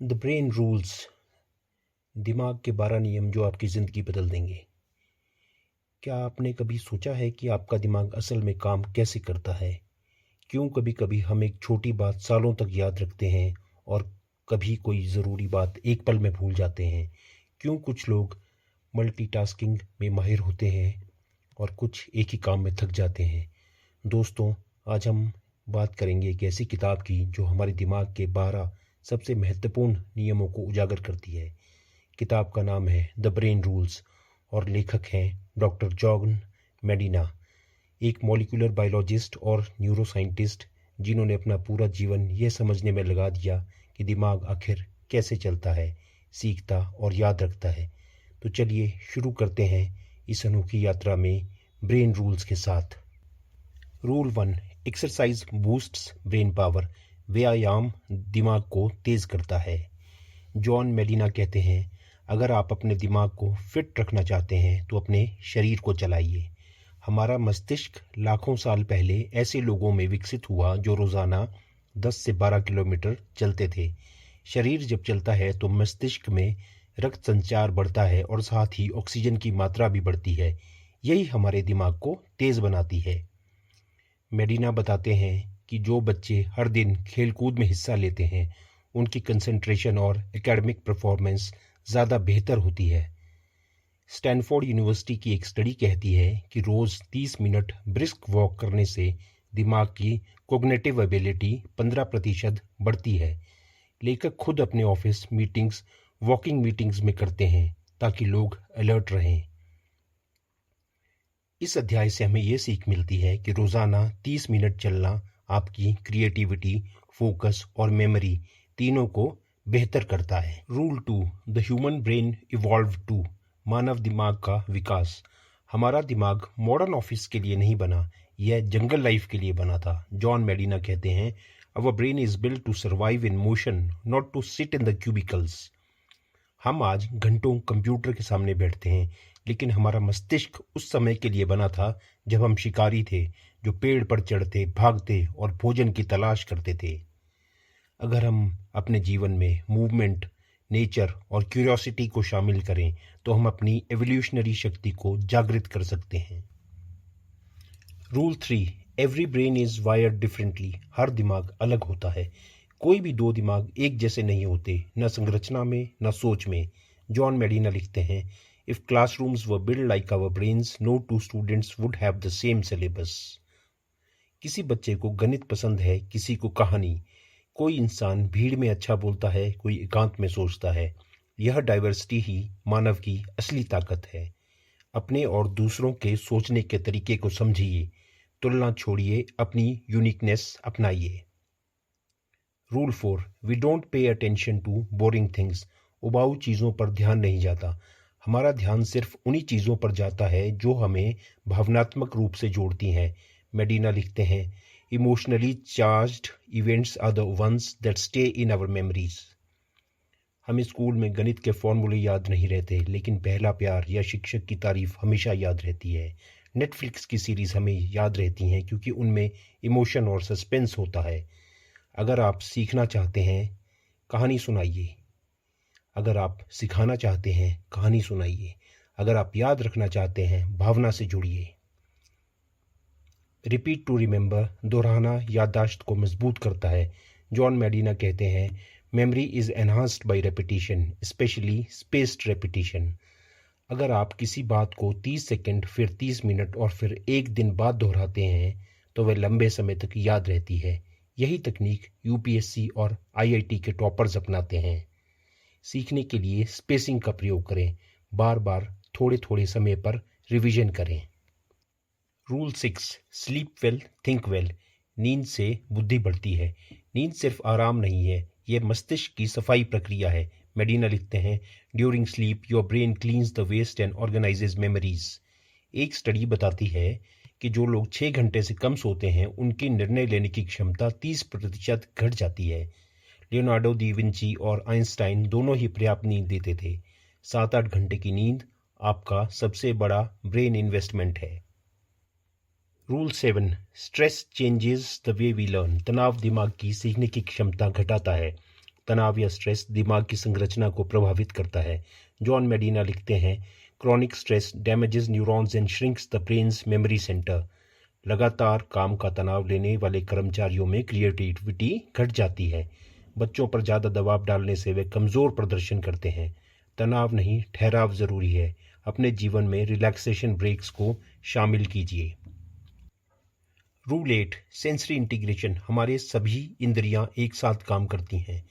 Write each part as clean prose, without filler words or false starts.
The brain rules. दिमाग के 12 नियम जो आपकी ज़िंदगी बदल देंगे। क्या आपने कभी सोचा है कि आपका दिमाग असल में काम कैसे करता है? क्यों कभी कभी हम एक छोटी बात सालों तक याद रखते हैं और कभी कोई ज़रूरी बात एक पल में भूल जाते हैं? क्यों कुछ लोग मल्टीटास्किंग में माहिर होते हैं और कुछ एक ही काम में थक जाते हैं? दोस्तों, आज हम बात करेंगे एक ऐसी किताब की जो हमारे दिमाग के 12 सबसे महत्वपूर्ण नियमों को उजागर करती है। किताब का नाम है द ब्रेन रूल्स और लेखक हैं डॉक्टर जॉन मेडिना, एक मॉलिक्यूलर बायोलॉजिस्ट और न्यूरोसाइंटिस्ट जिन्होंने अपना पूरा जीवन यह समझने में लगा दिया कि दिमाग आखिर कैसे चलता है, सीखता और याद रखता है। तो चलिए शुरू करते हैं इस अनोखी यात्रा में ब्रेन रूल्स के साथ। Rule 1, exercise boosts brain power. व्यायाम दिमाग को तेज करता है। जॉन मेडिना कहते हैं, अगर आप अपने दिमाग को फिट रखना चाहते हैं तो अपने शरीर को चलाइए। हमारा मस्तिष्क लाखों साल पहले ऐसे लोगों में विकसित हुआ जो रोज़ाना 10 से 12 किलोमीटर चलते थे। शरीर जब चलता है तो मस्तिष्क में रक्त संचार बढ़ता है और साथ ही ऑक्सीजन की मात्रा भी बढ़ती है। यही हमारे दिमाग को तेज़ बनाती है। मेडिना बताते हैं कि जो बच्चे हर दिन खेलकूद में हिस्सा लेते हैं उनकी कंसंट्रेशन और एकेडमिक परफॉर्मेंस ज़्यादा बेहतर होती है। स्टैनफोर्ड यूनिवर्सिटी की एक स्टडी कहती है कि रोज़ 30 मिनट ब्रिस्क वॉक करने से दिमाग की कॉग्निटिव एबिलिटी 15% बढ़ती है। लेखक खुद अपने ऑफिस मीटिंग्स वॉकिंग मीटिंग्स में करते हैं ताकि लोग अलर्ट रहें। इस अध्याय से हमें ये सीख मिलती है कि रोज़ाना 30 मिनट चलना आपकी क्रिएटिविटी, फोकस और मेमोरी तीनों को बेहतर करता है। Rule 2, the human brain evolve too. मानव दिमाग का विकास। हमारा दिमाग मॉडर्न ऑफिस के लिए नहीं बना, यह जंगल लाइफ के लिए बना था। जॉन मेडिना कहते हैं, our brain is built to survive in motion, not to sit in the cubicles. हम आज घंटों कंप्यूटर के सामने बैठते हैं, लेकिन हमारा मस्तिष्क उस समय के लिए बना था जब हम शिकारी थे, जो पेड़ पर चढ़ते, भागते और भोजन की तलाश करते थे। अगर हम अपने जीवन में मूवमेंट, नेचर और क्यूरियोसिटी को शामिल करें तो हम अपनी एवोल्यूशनरी शक्ति को जागृत कर सकते हैं। Rule 3, every brain is wired differently. हर दिमाग अलग होता है। कोई भी दो दिमाग एक जैसे नहीं होते, न संरचना में न सोच में। जॉन मेडिना लिखते हैं, if classrooms were build like our brains, no two students would have the same syllabus. किसी बच्चे को गणित पसंद है, किसी को कहानी। कोई इंसान भीड़ में अच्छा बोलता है, कोई एकांत में सोचता है। यह डाइवर्सिटी ही मानव की असली ताकत है। अपने और दूसरों के सोचने के तरीके को समझिए, तुलना छोड़िए, अपनी यूनिकनेस अपनाइए। Rule 4, we don't pay attention to boring things. उबाऊ चीज़ों पर ध्यान नहीं जाता। हमारा ध्यान सिर्फ उन्हीं चीज़ों पर जाता है जो हमें भावनात्मक रूप से जोड़ती हैं। मेडिना लिखते हैं, emotionally charged events are the ones that stay in our memories. हमें स्कूल में गणित के फॉर्मूले याद नहीं रहते, लेकिन पहला प्यार या शिक्षक की तारीफ हमेशा याद रहती है। नेटफ्लिक्स की सीरीज़ हमें याद रहती हैं क्योंकि उनमें इमोशन और सस्पेंस होता है। अगर आप सीखना चाहते हैं, कहानी सुनाइए। अगर आप सिखाना चाहते हैं, कहानी सुनाइए। अगर आप याद रखना चाहते हैं, भावना से जुड़िए। Repeat to remember. दोहराना याददाश्त को मजबूत करता है। जॉन मेडिना कहते हैं, memory is enhanced by repetition, specially spaced repetition. अगर आप किसी बात को 30 सेकंड, फिर 30 मिनट और फिर एक दिन बाद दोहराते हैं तो वह लंबे समय तक याद रहती है। यही तकनीक यूपीएससी और आईआईटी के टॉपर्स अपनाते हैं। सीखने के लिए स्पेसिंग का प्रयोग करें, बार बार थोड़े थोड़े समय पर रिवीजन करें। Rule 6, sleep well think well. नींद से बुद्धि बढ़ती है। नींद सिर्फ आराम नहीं है, यह मस्तिष्क की सफाई प्रक्रिया है। मेडिना लिखते हैं, during sleep your brain cleans the waste and organises memories. एक स्टडी बताती है कि जो लोग 6 घंटे से कम सोते हैं उनकी निर्णय लेने की क्षमता 30% घट जाती है। लियोनार्डो दी विंची और आइंस्टाइन दोनों ही पर्याप्त नींद देते थे। 7-8 घंटे की नींद आपका सबसे बड़ा ब्रेन इन्वेस्टमेंट है। Rule 7, stress changes the way we learn. तनाव दिमाग की सीखने की क्षमता घटाता है। तनाव या स्ट्रेस दिमाग की संरचना को प्रभावित करता है। जॉन मेडिना लिखते हैं, chronic stress damages neurons and shrinks the brains memory centre. लगातार काम का तनाव लेने वाले कर्मचारियों में क्रिएटिविटी घट जाती है। बच्चों पर ज़्यादा दबाव डालने से वे कमज़ोर प्रदर्शन करते हैं। तनाव नहीं, ठहराव ज़रूरी है। अपने जीवन में रिलैक्सेशन ब्रेक्स को शामिल कीजिए। Rule 8, sensory integration. हमारे सभी इंद्रियां एक साथ काम करती हैं।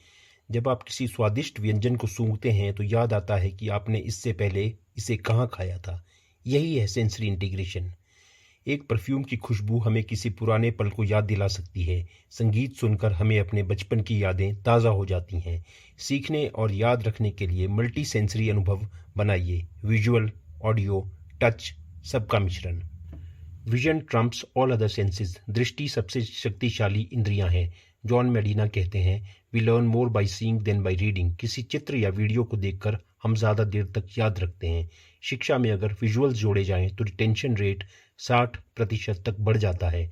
जब आप किसी स्वादिष्ट व्यंजन को सूंघते हैं तो याद आता है कि आपने इससे पहले इसे कहाँ खाया था। यही है सेंसरी इंटीग्रेशन। एक परफ्यूम की खुशबू हमें किसी पुराने पल को याद दिला सकती है। संगीत सुनकर हमें अपने बचपन की यादें ताज़ा हो जाती हैं। सीखने और याद रखने के लिए मल्टी सेंसरी अनुभव बनाइए। विजुअल, ऑडियो, टच, सबका मिश्रण। Vision trumps all other senses. दृष्टि सबसे शक्तिशाली इंद्रियां हैं। जॉन मेडिना कहते हैं, we learn more by seeing than by reading. किसी चित्र या वीडियो को देखकर हम ज़्यादा देर तक याद रखते हैं। शिक्षा में अगर विजुअल्स जोड़े जाएं तो रिटेंशन रेट 60% तक बढ़ जाता है।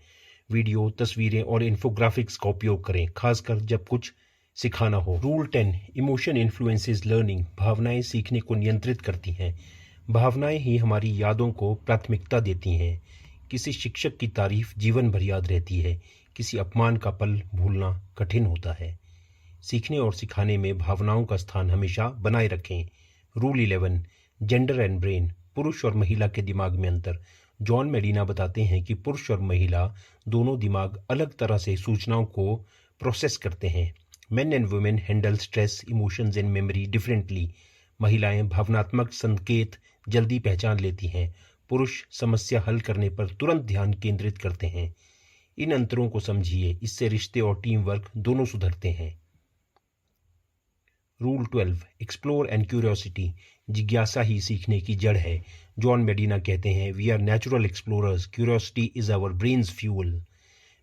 वीडियो, तस्वीरें और इन्फोग्राफिक्स का उपयोग करें, खासकर जब कुछ सिखाना हो। Rule 10, emotion influences learning. भावनाएं सीखने को नियंत्रित करती हैं। भावनाएं ही हमारी यादों को प्राथमिकता देती हैं। किसी शिक्षक की तारीफ जीवन भर याद रहती है। किसी अपमान का पल भूलना कठिन होता है। सीखने और सिखाने में भावनाओं का स्थान हमेशा बनाए रखें। Rule 11, gender and brain. पुरुष और महिला के दिमाग में अंतर। जॉन मेडिना बताते हैं कि पुरुष और महिला दोनों दिमाग अलग तरह से सूचनाओं को प्रोसेस करते हैं। Main and women handle stress, emotions and memory differently. महिलाएं भावनात्मक संकेत जल्दी पहचान लेती हैं। पुरुष समस्या हल करने पर तुरंत ध्यान केंद्रित करते हैं। इन अंतरों को समझिए, इससे रिश्ते और टीम वर्क दोनों सुधरते हैं। Rule 12, explore and curiosity. जिज्ञासा ही सीखने की जड़ है। जॉन मेडिना कहते हैं, we are natural explorers, curiosity is our brain's fuel.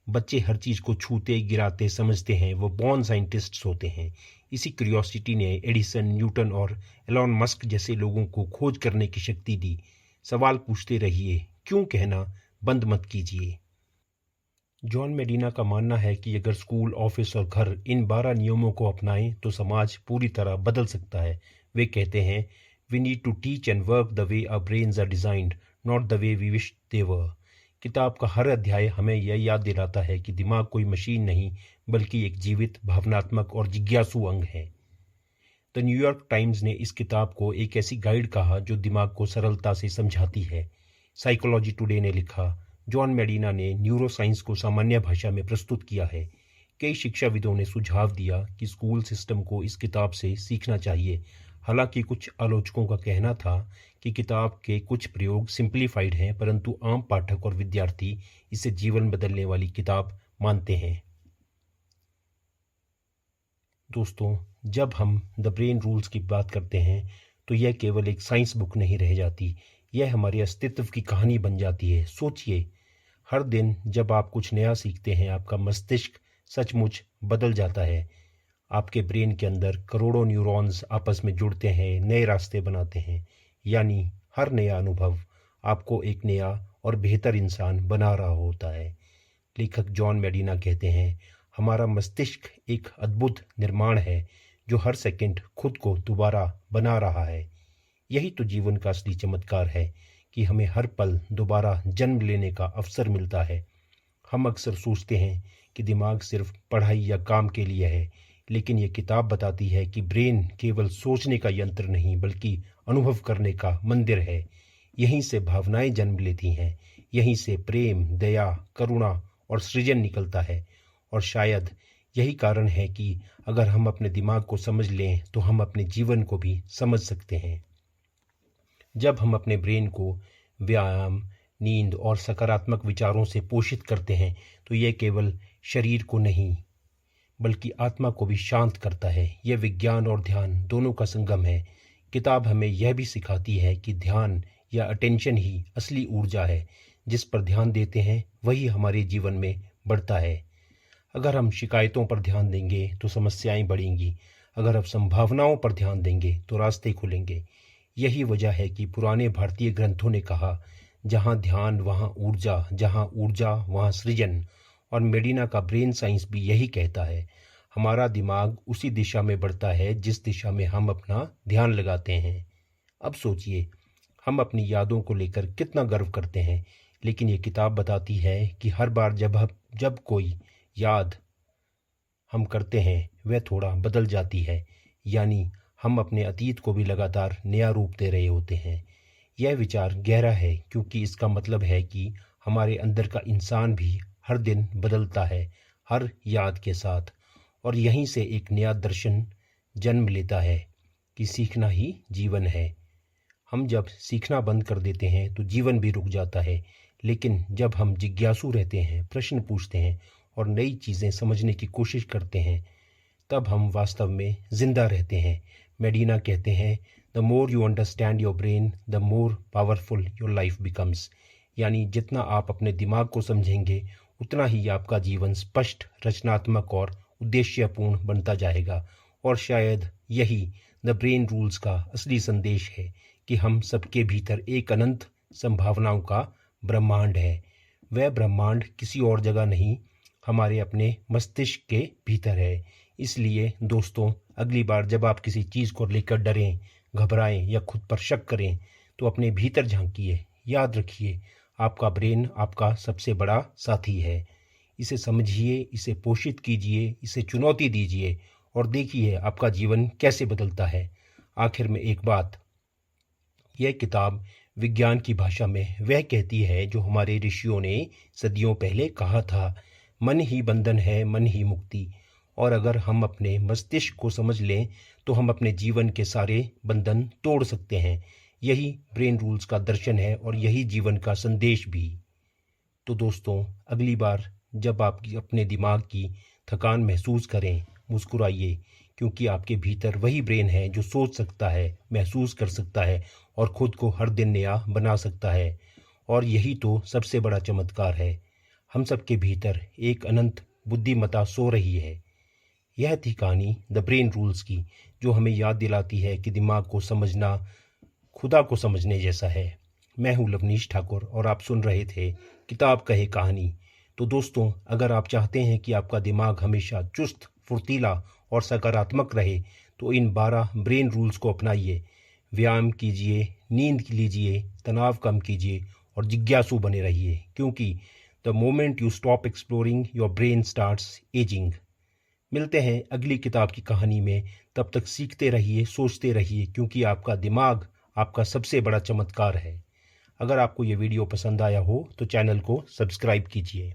बच्चे हर चीज़ को छूते, गिराते, समझते हैं। वो बॉर्न साइंटिस्ट्स होते हैं। इसी क्यूरियोसिटी ने एडिसन, न्यूटन और एलॉन मस्क जैसे लोगों को खोज करने की शक्ति दी। सवाल पूछते रहिए, क्यों कहना बंद मत कीजिए। जॉन मेडिना का मानना है कि अगर स्कूल, ऑफिस और घर इन 12 नियमों को अपनाएं तो समाज पूरी तरह बदल सकता है। वे कहते हैं, we need to teach and work the way our brains are designed, not the way we wish they were. किताब का हर अध्याय हमें यह याद दिलाता है कि दिमाग कोई मशीन नहीं, बल्कि एक जीवित, भावनात्मक और जिज्ञासु अंग है। द न्यूयॉर्क टाइम्स ने इस किताब को एक ऐसी गाइड कहा जो दिमाग को सरलता से समझाती है। साइकोलॉजी टुडे ने लिखा, जॉन मेडिना ने न्यूरोसाइंस को सामान्य भाषा में प्रस्तुत किया है। कई शिक्षाविदों ने सुझाव दिया कि स्कूल सिस्टम को इस किताब से सीखना चाहिए। हालांकि कुछ आलोचकों का कहना था कि किताब के कुछ प्रयोग सिंप्लीफाइड हैं, परंतु आम पाठक और विद्यार्थी इसे जीवन बदलने वाली किताब मानते हैं। दोस्तों, जब हम द ब्रेन रूल्स की बात करते हैं तो यह केवल एक साइंस बुक नहीं रह जाती, यह हमारे अस्तित्व की कहानी बन जाती है। सोचिए, हर दिन जब आप कुछ नया सीखते हैं, आपका मस्तिष्क सचमुच बदल जाता है। आपके ब्रेन के अंदर करोड़ों न्यूरॉन्स आपस में जुड़ते हैं, नए रास्ते बनाते हैं। यानी हर नया अनुभव आपको एक नया और बेहतर इंसान बना रहा होता है। लेखक जॉन मेडिना कहते हैं, हमारा मस्तिष्क एक अद्भुत निर्माण है जो हर सेकंड खुद को दोबारा बना रहा है। यही तो जीवन का असली चमत्कार है कि हमें हर पल दोबारा जन्म लेने का अवसर मिलता है। हम अक्सर सोचते हैं कि दिमाग सिर्फ पढ़ाई या काम के लिए है, लेकिन ये किताब बताती है कि ब्रेन केवल सोचने का यंत्र नहीं, बल्कि अनुभव करने का मंदिर है। यहीं से भावनाएं जन्म लेती हैं, यहीं से प्रेम, दया, करुणा और सृजन निकलता है। और शायद यही कारण है कि अगर हम अपने दिमाग को समझ लें तो हम अपने जीवन को भी समझ सकते हैं। जब हम अपने ब्रेन को व्यायाम, नींद और सकारात्मक विचारों से पोषित करते हैं तो यह केवल शरीर को नहीं बल्कि आत्मा को भी शांत करता है। यह विज्ञान और ध्यान दोनों का संगम है। किताब हमें यह भी सिखाती है कि ध्यान या अटेंशन ही असली ऊर्जा है। जिस पर ध्यान देते हैं वही हमारे जीवन में बढ़ता है। अगर हम शिकायतों पर ध्यान देंगे तो समस्याएं बढ़ेंगी। अगर आप संभावनाओं पर ध्यान देंगे तो रास्ते खुलेंगे। यही वजह है कि पुराने भारतीय ग्रंथों ने कहा, जहाँ ध्यान वहाँ ऊर्जा, जहाँ ऊर्जा वहाँ सृजन। और मेडिना का ब्रेन साइंस भी यही कहता है। हमारा दिमाग उसी दिशा में बढ़ता है जिस दिशा में हम अपना ध्यान लगाते हैं। अब सोचिए, हम अपनी यादों को लेकर कितना गर्व करते हैं, लेकिन ये किताब बताती है कि हर बार जब कोई याद हम करते हैं वह थोड़ा बदल जाती है, यानी हम अपने अतीत को भी लगातार नया रूप दे रहे होते हैं। यह विचार गहरा है क्योंकि इसका मतलब है कि हमारे अंदर का इंसान भी हर दिन बदलता है, हर याद के साथ। और यहीं से एक नया दर्शन जन्म लेता है कि सीखना ही जीवन है। हम जब सीखना बंद कर देते हैं तो जीवन भी रुक जाता है, लेकिन जब हम जिज्ञासु रहते हैं, प्रश्न पूछते हैं और नई चीज़ें समझने की कोशिश करते हैं, तब हम वास्तव में जिंदा रहते हैं। मेडिना कहते हैं, the more you understand your brain the more powerful your life becomes. यानी जितना आप अपने दिमाग को समझेंगे उतना ही आपका जीवन स्पष्ट, रचनात्मक और उद्देश्यपूर्ण बनता जाएगा। और शायद यही द ब्रेन रूल्स का असली संदेश है कि हम सबके भीतर एक अनंत संभावनाओं का ब्रह्मांड है। वह ब्रह्मांड किसी और जगह नहीं, हमारे अपने मस्तिष्क के भीतर है। इसलिए दोस्तों, अगली बार जब आप किसी चीज़ को लेकर डरें, घबराएं या खुद पर शक करें तो अपने भीतर झांकिए। याद रखिए, आपका ब्रेन आपका सबसे बड़ा साथी है। इसे समझिए, इसे पोषित कीजिए, इसे चुनौती दीजिए और देखिए आपका जीवन कैसे बदलता है। आखिर में एक बात, यह किताब विज्ञान की भाषा में वह कहती है जो हमारे ऋषियों ने सदियों पहले कहा था, मन ही बंधन है, मन ही मुक्ति। और अगर हम अपने मस्तिष्क को समझ लें तो हम अपने जीवन के सारे बंधन तोड़ सकते हैं। यही ब्रेन रूल्स का दर्शन है और यही जीवन का संदेश भी। तो दोस्तों, अगली बार जब आप अपने दिमाग की थकान महसूस करें, मुस्कुराइए, क्योंकि आपके भीतर वही ब्रेन है जो सोच सकता है, महसूस कर सकता है और खुद को हर दिन नया बना सकता है। और यही तो सबसे बड़ा चमत्कार है। हम सबके भीतर एक अनंत बुद्धिमत्ता सो रही है। यह थी कहानी द ब्रेन रूल्स की, जो हमें याद दिलाती है कि दिमाग को समझना खुदा को समझने जैसा है। मैं हूँ लवनीश ठाकुर और आप सुन रहे थे किताब कहे कहानी। तो दोस्तों, अगर आप चाहते हैं कि आपका दिमाग हमेशा चुस्त, फुर्तीला और सकारात्मक रहे तो इन 12 ब्रेन रूल्स को अपनाइए। व्यायाम कीजिए, नींद लीजिए, तनाव कम कीजिए और जिज्ञासु बने रहिए, क्योंकि the moment you stop exploring your brain starts ageing. मिलते हैं अगली किताब की कहानी में। तब तक सीखते रहिए, सोचते रहिए, क्योंकि आपका दिमाग आपका सबसे बड़ा चमत्कार है। अगर आपको ये वीडियो पसंद आया हो तो चैनल को सब्सक्राइब कीजिए।